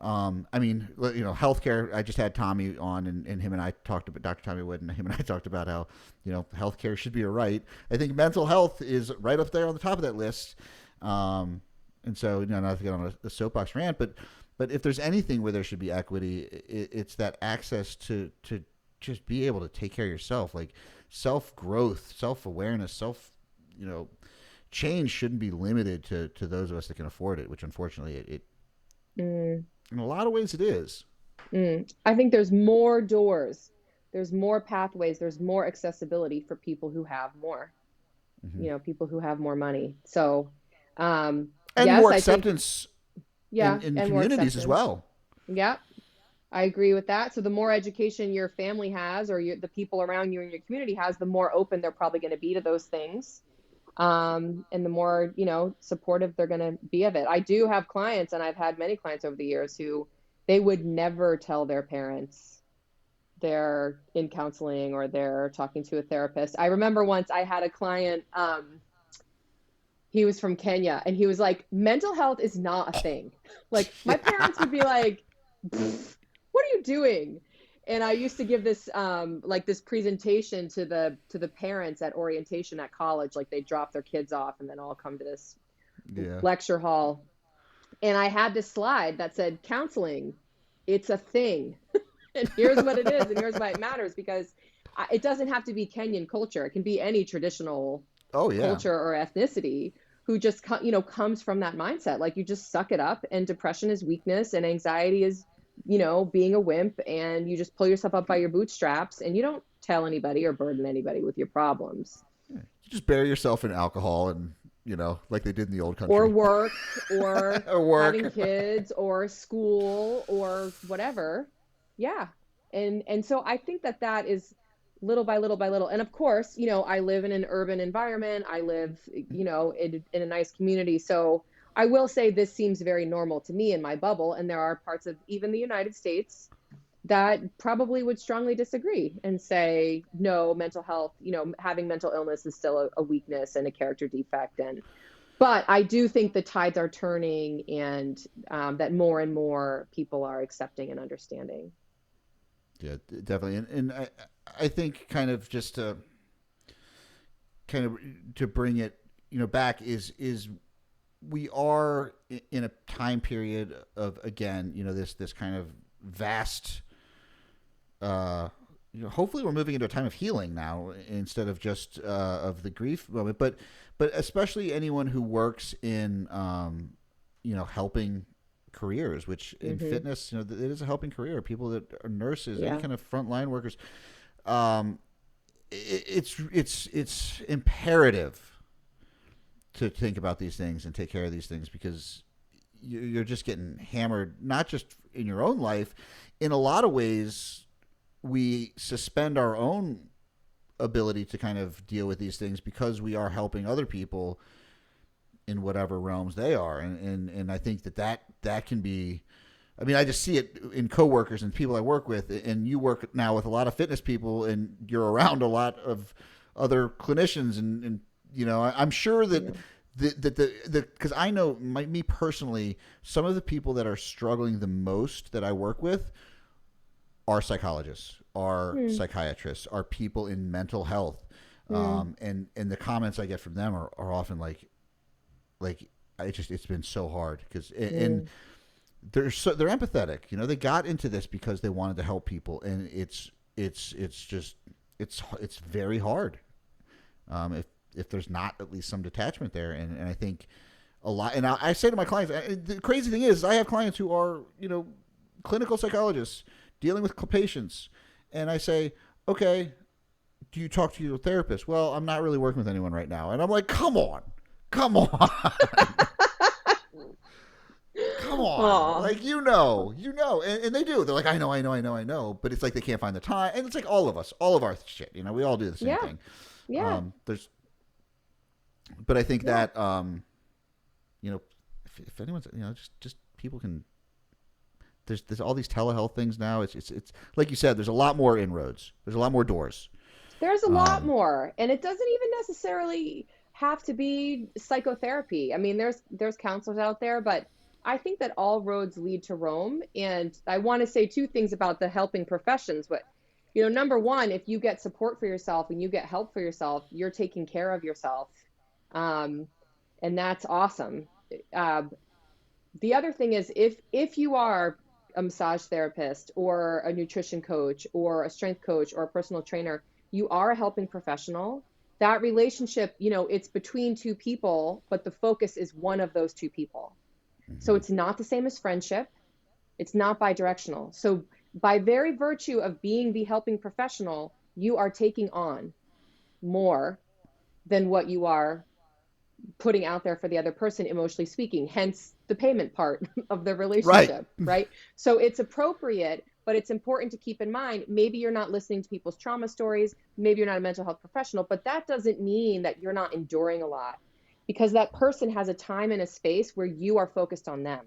I mean, you know, healthcare. I just had Tommy on, and him and I talked about, Dr. Tommy Wood, and him and I talked about how, you know, healthcare should be a right. I think mental health is right up there on the top of that list. And so, you know, not to get on a soapbox rant, but if there's anything where there should be equity, it's that access to just be able to take care of yourself, like self growth, self awareness, you know, change shouldn't be limited to those of us that can afford it, which unfortunately it mm, in a lot of ways it is. I think there's more doors, there's more pathways, there's more accessibility for people who have more, Hmm. people who have more money. So, And yes, more I think, acceptance yeah, in and more communities as acceptance. well. Yeah, I agree with that. So the more education your family has, or the people around you in your community has, the more open they're probably going to be to those things. And the more, supportive they're going to be of it. I do have clients, and I've had many clients over the years who they would never tell their parents they're in counseling or they're talking to a therapist. I remember once I had a client, he was from Kenya, and he was like, mental health is not a thing. Like, my parents would be like, what are you doing? And I used to give this like this presentation to the parents at orientation at college. Like, they drop their kids off and then all come to this Yeah. lecture hall. And I had this slide that said, counseling, it's a thing. And here's what it is, and here's why it matters, because it doesn't have to be Kenyan culture. It can be any traditional Oh yeah. culture or ethnicity who just comes from that mindset. Like, you just suck it up, and depression is weakness, and anxiety is being a wimp, and you just pull yourself up by your bootstraps, and you don't tell anybody or burden anybody with your problems, You just bury yourself in alcohol and, you know, like they did in the old or country. work, or Or having work. kids, or school, or whatever. Yeah. And so I think that is little by little by little. And of course, I live in an urban environment. I live, in a nice community. So I will say this seems very normal to me in my bubble. And there are parts of even the United States that probably would strongly disagree and say, no, mental health, having mental illness is still a weakness and a character defect. But I do think the tides are turning, and that more and more people are accepting and understanding. Yeah, definitely. And I think kind of just to bring it, you know, back is we are in a time period of, again, you know, this kind of vast, you know, hopefully we're moving into a time of healing now instead of just of the grief moment, but especially anyone who works in you know, helping careers, which in Hmm. fitness, you know, it is a helping career. People that are nurses, any Yeah. kind of frontline workers, um, it's imperative to think about these things and take care of these things, because you're just getting hammered, not just in your own life. In a lot of ways, we suspend our own ability to kind of deal with these things because we are helping other people in whatever realms they are, and I think that can be. I mean, I just see it in coworkers and people I work with, and you work now with a lot of fitness people, and you're around a lot of other clinicians, and you know, I'm sure that Yeah. the because I know me personally, some of the people that are struggling the most that I work with are psychologists, are Mm, psychiatrists, are people in mental health, mm, and the comments I get from them are often like it's been so hard because and mm. they're empathetic. You know, they got into this because they wanted to help people, and it's just it's very hard if there's not at least some detachment there, and I think a lot. And I say to my clients, the crazy thing is I have clients who are, clinical psychologists dealing with patients. And I say, okay, do you talk to your therapist? Well, I'm not really working with anyone right now. And I'm like, come on. Come on. Come on. Aw. Like, and they do. They're like, I know. But it's like they can't find the time. And it's like all of us, all of our shit, we all do the same Yeah. thing. Yeah. But I think Yeah. that, if anyone's, just people can, there's all these telehealth things now. It's like you said, there's a lot more inroads. There's a lot more doors. There's a lot more, and it doesn't even necessarily have to be psychotherapy. I mean, there's counselors out there, but I think that all roads lead to Rome. And I want to say two things about the helping professions. But, number one, if you get support for yourself and you get help for yourself, you're taking care of yourself. And that's awesome. The other thing is if you are a massage therapist or a nutrition coach or a strength coach or a personal trainer, you are a helping professional. That relationship, it's between two people, but the focus is one of those two people. Mm-hmm. So it's not the same as friendship. It's not bidirectional. So by very virtue of being the helping professional, you are taking on more than what you are putting out there for the other person, emotionally speaking, hence the payment part of the relationship, right? So it's appropriate, but it's important to keep in mind, maybe you're not listening to people's trauma stories, maybe you're not a mental health professional, but that doesn't mean that you're not enduring a lot, because that person has a time and a space where you are focused on them.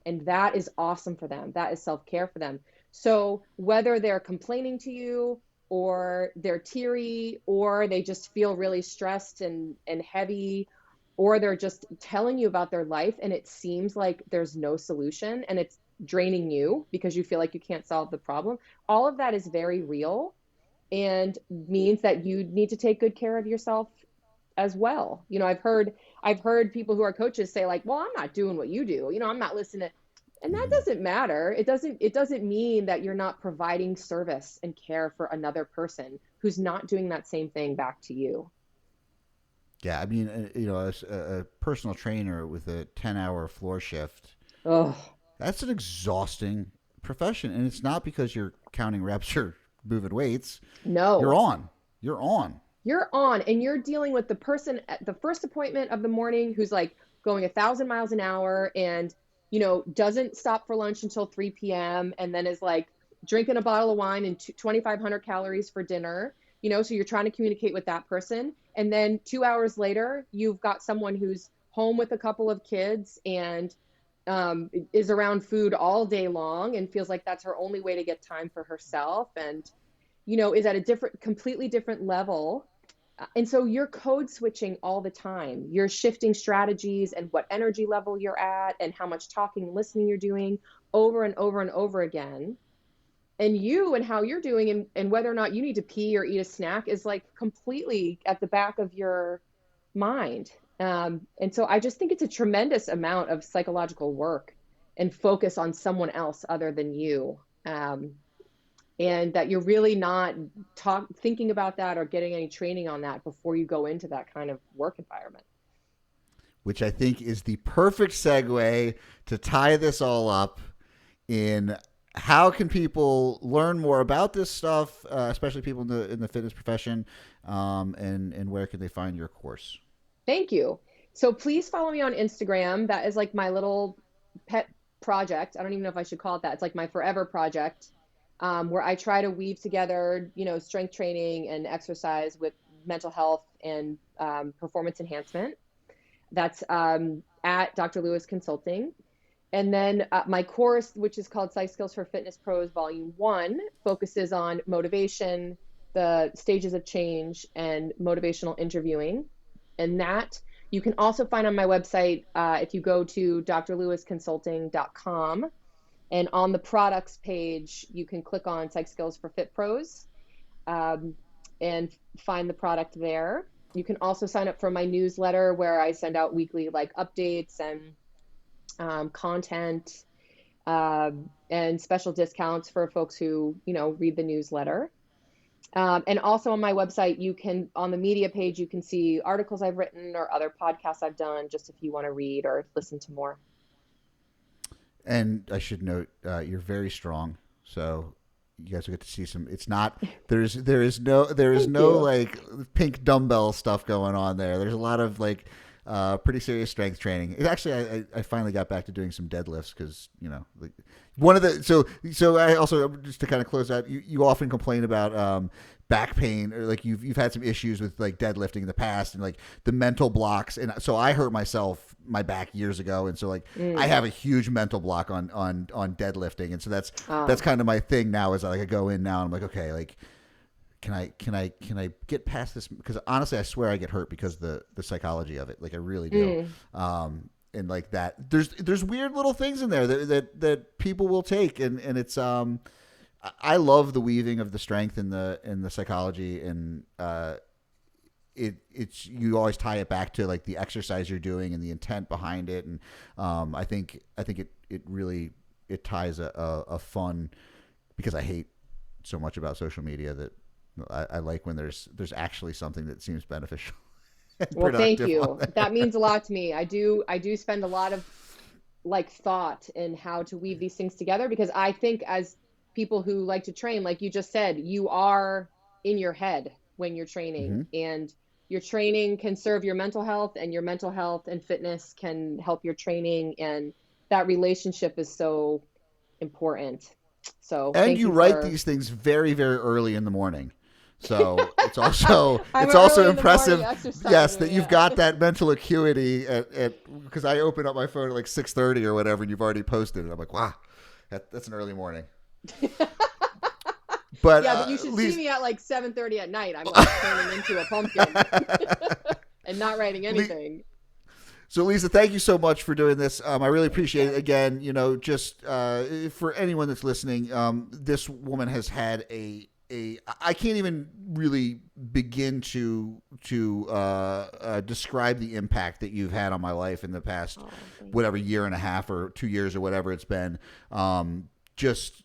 And that is awesome for them. That is self-care for them. So whether they're complaining to you or they're teary or they just feel really stressed and heavy, or they're just telling you about their life and it seems like there's no solution and it's draining you because you feel like you can't solve the problem. All of that is very real and means that you need to take good care of yourself as well. I've heard people who are coaches say like, well, I'm not doing what you do. I'm not listening. And that doesn't matter. It doesn't mean that you're not providing service and care for another person who's not doing that same thing back to you. Yeah, I mean, a personal trainer with a 10-hour floor shift, that's an exhausting profession. And it's not because you're counting reps or moving weights. No. You're on. And you're dealing with the person at the first appointment of the morning who's like going 1,000 miles an hour and, doesn't stop for lunch until 3 p.m. and then is like drinking a bottle of wine and 2,500 calories for dinner. So you're trying to communicate with that person. And then 2 hours later, you've got someone who's home with a couple of kids and is around food all day long and feels like that's her only way to get time for herself and, is at a completely different level. And so you're code switching all the time. You're shifting strategies and what energy level you're at and how much talking and listening you're doing over and over and over again. And you and how you're doing and whether or not you need to pee or eat a snack is like completely at the back of your mind. And so I just think it's a tremendous amount of psychological work and focus on someone else other than you. And that you're really not thinking about that or getting any training on that before you go into that kind of work environment. Which I think is the perfect segue to tie this all up in how can people learn more about this stuff, especially people in the fitness profession, and where can they find your course? Thank you. So please follow me on Instagram. That is like my little pet project. I don't even know if I should call it that. It's like my forever project, where I try to weave together, strength training and exercise with mental health and performance enhancement. That's at Dr. Lewis Consulting. And then my course, which is called Psych Skills for Fitness Pros, Volume 1, focuses on motivation, the stages of change, and motivational interviewing. And that you can also find on my website if you go to drlewisconsulting.com. And on the products page, you can click on Psych Skills for Fit Pros and find the product there. You can also sign up for my newsletter where I send out weekly like updates and content and special discounts for folks who, read the newsletter. And also on my website, you can, on the media page, you can see articles I've written or other podcasts I've done, just if you want to read or listen to more. And I should note, you're very strong. So you guys will get to see some. It's not there is Thank no you. like pink dumbbell stuff going on there. There's a lot of like pretty serious strength training. It actually, I finally got back to doing some deadlifts because like one of the so I also, just to kind of close out, you often complain about back pain, or like you've had some issues with like deadlifting in the past and like the mental blocks. And so I hurt my back years ago, and so like I Mm. have a huge mental block on deadlifting, and so that's Ah, kind of my thing now. Is like I go in now and I'm like, okay, like can I get past this? Because honestly, I swear I get hurt because the psychology of it. Like I really do. mm. And like that, there's weird little things in there that people will take, and it's I love the weaving of the strength and the psychology, and it's you always tie it back to like the exercise you're doing and the intent behind it, and I think it really it ties a fun, because I hate so much about social media that I like when there's actually something that seems beneficial and Well, thank productive on you. there. That means a lot to me. I do spend a lot of like thought in how to weave these things together, because I think as people who like to train, like you just said, you are in your head when you're training, Mm-hmm. and your training can serve your mental health, and your mental health and fitness can help your training, and that relationship is so important. So And thank you you write for these things very, very early in the morning. So it's also I'm it's an also early in the morning impressive, yes, exerciser, that you've yeah. got that mental acuity at because I open up my phone at like 6:30 or whatever, and you've already posted it. I'm like, wow, that's an early morning. But Yeah, but you should see Lisa, me at like 7:30 at night. I'm like turning into a pumpkin and not writing anything. so Lisa, thank you so much for doing this. I really appreciate it. Again, just for anyone that's listening, this woman has had a I can't even really begin to describe the impact that you've had on my life in the past Oh, thank whatever you. year and a half or 2 years or whatever it's been. Just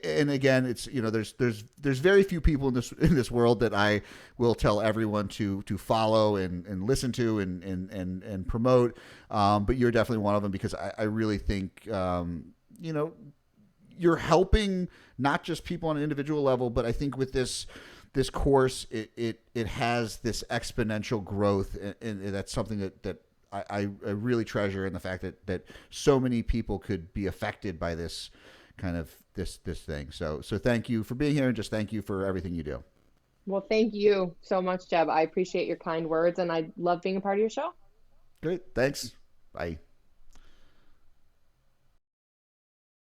and again, it's there's very few people in this world that I will tell everyone to follow and listen to and promote. But you're definitely one of them, because I really think you're helping not just people on an individual level, but I think with this course, it has this exponential growth, and that's something that I really treasure, in the fact that so many people could be affected by this kind of this thing. So thank you for being here, and just thank you for everything you do. Well, thank you so much, Jeb. I appreciate your kind words, and I love being a part of your show. Great, thanks. Bye.